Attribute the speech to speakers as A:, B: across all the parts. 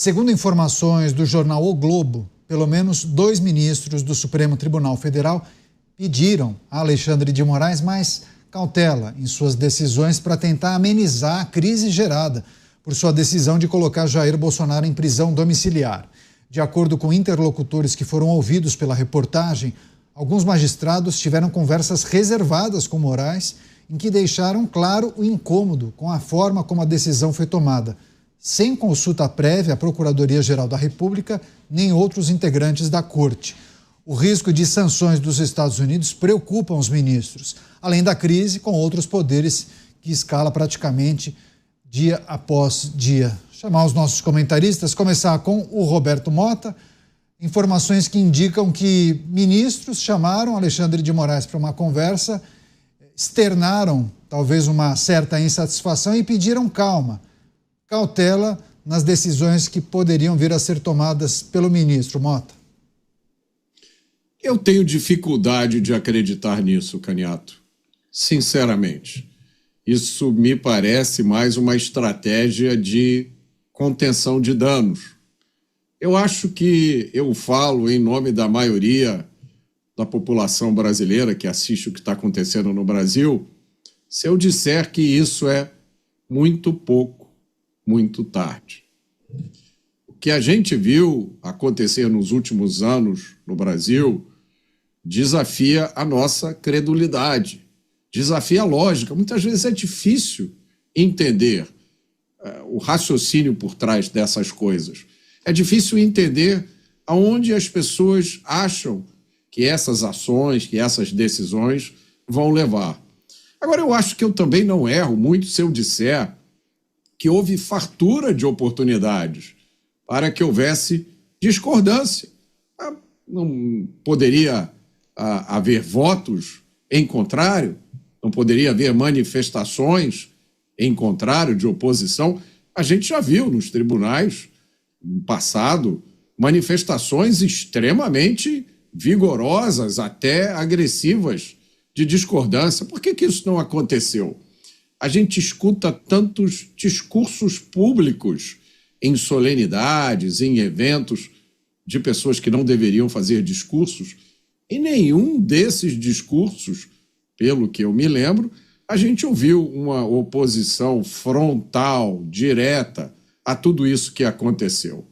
A: Segundo informações do jornal O Globo, pelo menos 2 ministros do Supremo Tribunal Federal pediram a Alexandre de Moraes mais cautela em suas decisões para tentar amenizar a crise gerada por sua decisão de colocar Jair Bolsonaro em prisão domiciliar. De acordo com interlocutores que foram ouvidos pela reportagem, alguns magistrados tiveram conversas reservadas com Moraes, em que deixaram claro o incômodo com a forma como a decisão foi tomada, sem consulta prévia à Procuradoria-Geral da República nem outros integrantes da Corte. O risco de sanções dos Estados Unidos preocupa os ministros, além da crise com outros poderes que escala praticamente dia após dia. Chamar os nossos comentaristas, começar com o Roberto Mota. Informações que indicam que ministros chamaram Alexandre de Moraes para uma conversa, externaram talvez uma certa insatisfação e pediram cautela nas decisões que poderiam vir a ser tomadas pelo ministro. Mota.
B: Eu tenho dificuldade de acreditar nisso, Caniato. Sinceramente. Isso me parece mais uma estratégia de contenção de danos. Eu acho que eu falo em nome da maioria da população brasileira que assiste o que está acontecendo no Brasil, se eu disser que isso é muito pouco, muito tarde. O que a gente viu acontecer nos últimos anos no Brasil desafia a nossa credulidade, desafia a lógica. Muitas vezes é difícil entender o raciocínio por trás dessas coisas. É difícil entender aonde as pessoas acham que essas ações, que essas decisões vão levar. Agora, eu acho que eu também não erro muito se eu disser que houve fartura de oportunidades para que houvesse discordância. Não poderia haver votos em contrário, não poderia haver manifestações em contrário de oposição. A gente já viu nos tribunais, no passado, manifestações extremamente vigorosas, até agressivas, de discordância. Por que isso não aconteceu? A gente escuta tantos discursos públicos em solenidades, em eventos, de pessoas que não deveriam fazer discursos, e nenhum desses discursos, pelo que eu me lembro, a gente ouviu uma oposição frontal, direta, a tudo isso que aconteceu.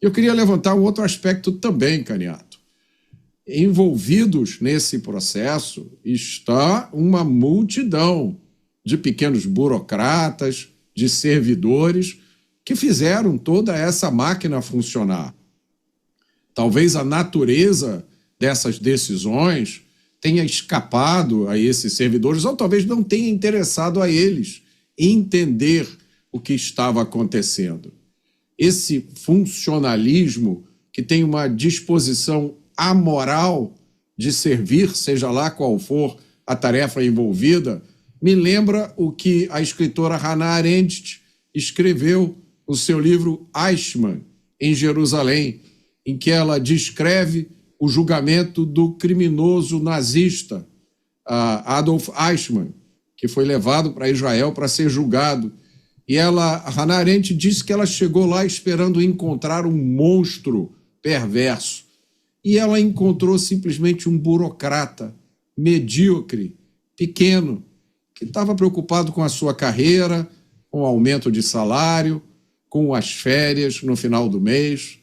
B: Eu queria levantar um outro aspecto também, Caniato. Envolvidos nesse processo está uma multidão de pequenos burocratas, de servidores, que fizeram toda essa máquina funcionar. Talvez a natureza dessas decisões tenha escapado a esses servidores, ou talvez não tenha interessado a eles entender o que estava acontecendo. Esse funcionalismo que tem uma disposição amoral de servir, seja lá qual for a tarefa envolvida, me lembra o que a escritora Hannah Arendt escreveu no seu livro Eichmann, em Jerusalém, em que ela descreve o julgamento do criminoso nazista Adolf Eichmann, que foi levado para Israel para ser julgado. E Hannah Arendt disse que ela chegou lá esperando encontrar um monstro perverso. E ela encontrou simplesmente um burocrata medíocre, pequeno, que estava preocupado com a sua carreira, com o aumento de salário, com as férias no final do mês.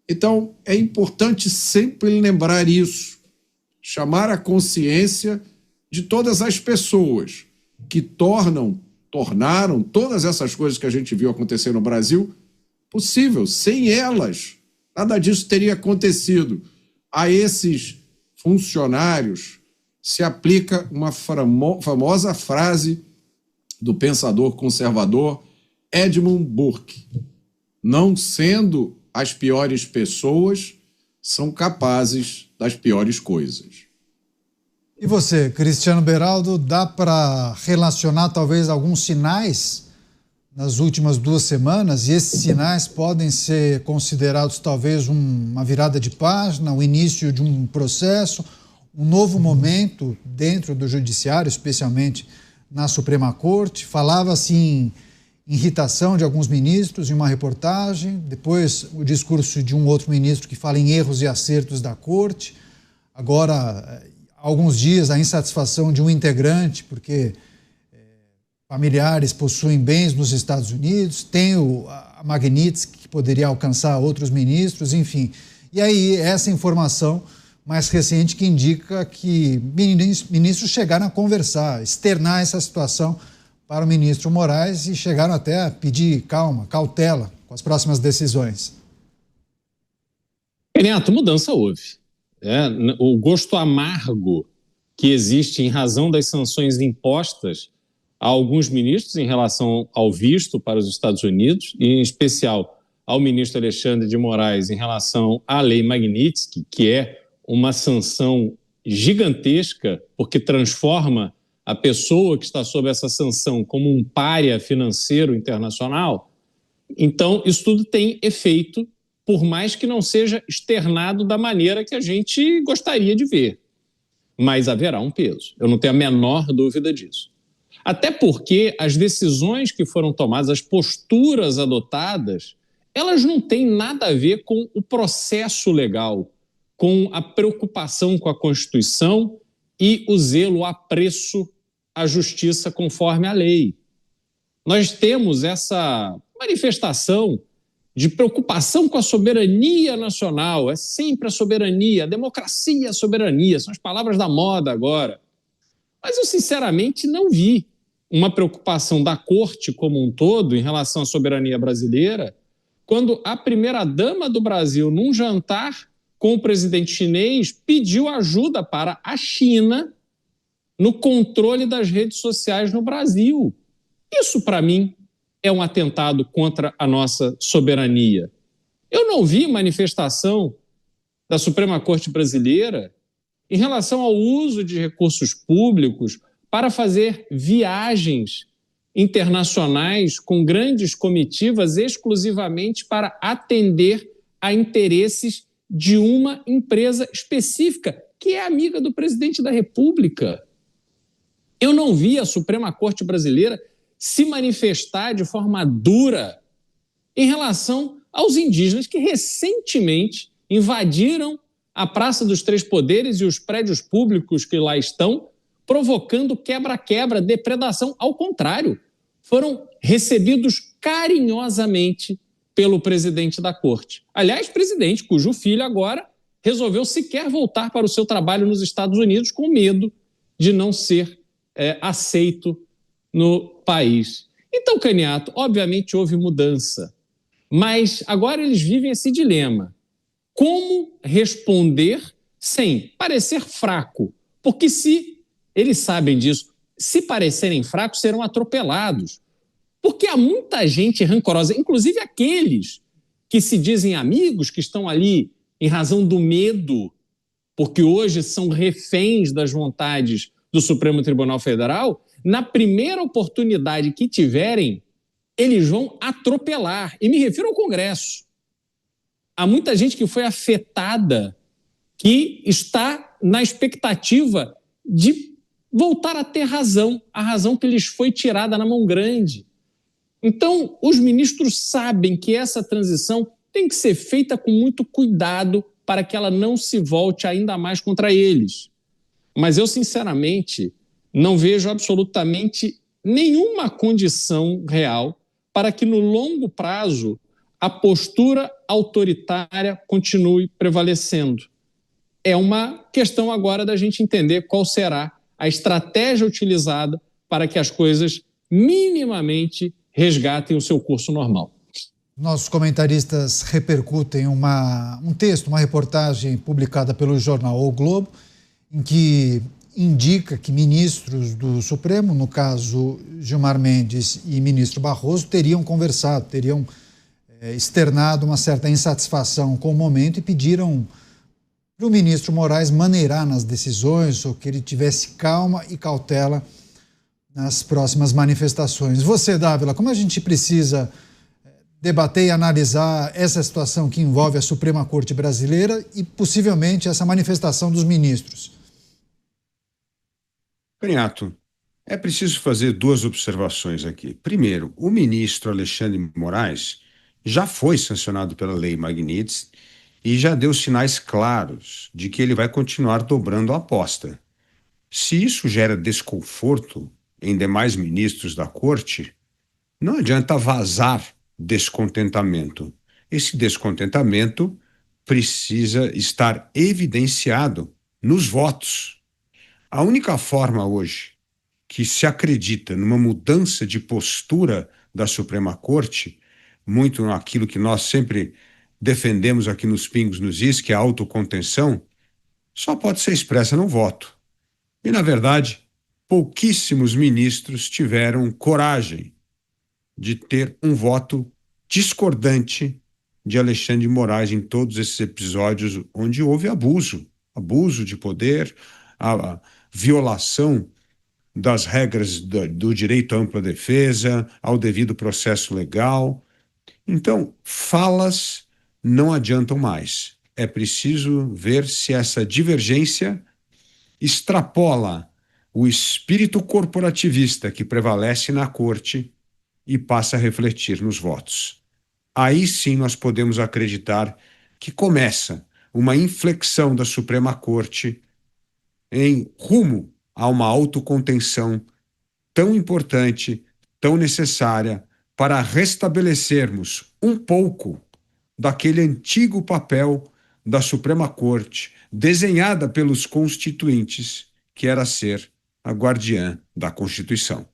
B: Então, é importante sempre lembrar isso, chamar a consciência de todas as pessoas que tornaram todas essas coisas que a gente viu acontecer no Brasil possível. Sem elas, nada disso teria acontecido. A esses funcionários se aplica uma famosa frase do pensador conservador Edmund Burke: não sendo as piores pessoas, são capazes das piores coisas.
A: E você, Cristiano Beraldo, dá para relacionar talvez alguns sinais nas últimas 2 semanas, e esses sinais podem ser considerados talvez uma virada de página, o início de um processo, um novo momento dentro do judiciário, especialmente na Suprema Corte? Falava-se em irritação de alguns ministros em uma reportagem, depois o discurso de um outro ministro que fala em erros e acertos da corte, agora, há alguns dias, a insatisfação de um integrante, porque familiares possuem bens nos Estados Unidos, tem a Magnitsky, que poderia alcançar outros ministros, enfim. E aí, essa informação mais recente que indica que ministros chegaram a conversar, externar essa situação para o ministro Moraes e chegaram até a pedir calma, cautela com as próximas decisões.
C: Renato, mudança houve. O gosto amargo que existe em razão das sanções impostas a alguns ministros em relação ao visto para os Estados Unidos, e em especial ao ministro Alexandre de Moraes em relação à lei Magnitsky, que é uma sanção gigantesca, porque transforma a pessoa que está sob essa sanção como um pária financeiro internacional. Então, isso tudo tem efeito, por mais que não seja externado da maneira que a gente gostaria de ver. Mas haverá um peso, eu não tenho a menor dúvida disso. Até porque as decisões que foram tomadas, as posturas adotadas, elas não têm nada a ver com o processo legal, com a preocupação com a Constituição e o zelo, o apreço à justiça conforme a lei. Nós temos essa manifestação de preocupação com a soberania nacional, é sempre a soberania, a democracia, a soberania, são as palavras da moda agora. Mas eu, sinceramente, não vi uma preocupação da corte como um todo em relação à soberania brasileira, quando a primeira-dama do Brasil, num jantar com o presidente chinês, pediu ajuda para a China no controle das redes sociais no Brasil. Isso, para mim, é um atentado contra a nossa soberania. Eu não vi manifestação da Suprema Corte Brasileira em relação ao uso de recursos públicos para fazer viagens internacionais com grandes comitivas exclusivamente para atender a interesses de uma empresa específica, que é amiga do presidente da República. Eu não vi a Suprema Corte Brasileira se manifestar de forma dura em relação aos indígenas que recentemente invadiram a Praça dos Três Poderes e os prédios públicos que lá estão, provocando quebra-quebra, depredação. Ao contrário, foram recebidos carinhosamente pelo presidente da corte. Aliás, presidente cujo filho agora resolveu sequer voltar para o seu trabalho nos Estados Unidos com medo de não ser aceito no país. Então, Caniato, obviamente houve mudança, mas agora eles vivem esse dilema. Como responder sem parecer fraco? Porque se eles sabem disso, se parecerem fracos, serão atropelados. Porque há muita gente rancorosa, inclusive aqueles que se dizem amigos, que estão ali em razão do medo, porque hoje são reféns das vontades do Supremo Tribunal Federal. Na primeira oportunidade que tiverem, eles vão atropelar. E me refiro ao Congresso. Há muita gente que foi afetada, que está na expectativa de voltar a ter razão, a razão que lhes foi tirada na mão grande. Então, os ministros sabem que essa transição tem que ser feita com muito cuidado para que ela não se volte ainda mais contra eles. Mas eu, sinceramente, não vejo absolutamente nenhuma condição real para que, no longo prazo, a postura autoritária continue prevalecendo. É uma questão agora da gente entender qual será a estratégia utilizada para que as coisas minimamente resgatem o seu curso normal.
A: Nossos comentaristas repercutem um texto, uma reportagem publicada pelo jornal O Globo, em que indica que ministros do Supremo, no caso Gilmar Mendes e ministro Barroso, teriam conversado, teriam externado uma certa insatisfação com o momento e pediram para o ministro Moraes maneirar nas decisões, ou que ele tivesse calma e cautela nas próximas manifestações. Você, Dávila, como a gente precisa debater e analisar essa situação que envolve a Suprema Corte Brasileira e possivelmente essa manifestação dos ministros?
D: Caniato, É preciso fazer duas observações aqui. Primeiro, o ministro Alexandre de Moraes já foi sancionado pela Lei Magnitsky e já deu sinais claros de que ele vai continuar dobrando a aposta. Se isso gera desconforto em demais ministros da corte, não adianta vazar descontentamento. Esse descontentamento precisa estar evidenciado nos votos. A única forma hoje que se acredita numa mudança de postura da Suprema Corte, muito naquilo que nós sempre defendemos aqui nos Pingos nos Is, que é a autocontenção, só pode ser expressa no voto. E, na verdade, pouquíssimos ministros tiveram coragem de ter um voto discordante de Alexandre de Moraes em todos esses episódios onde houve abuso de poder, a violação das regras do direito à ampla defesa, ao devido processo legal. Então, falas não adiantam mais. É preciso ver se essa divergência extrapola o espírito corporativista que prevalece na corte e passa a refletir nos votos. Aí sim nós podemos acreditar que começa uma inflexão da Suprema Corte em rumo a uma autocontenção tão importante, tão necessária para restabelecermos um pouco daquele antigo papel da Suprema Corte, desenhada pelos constituintes, que era ser a guardiã da Constituição.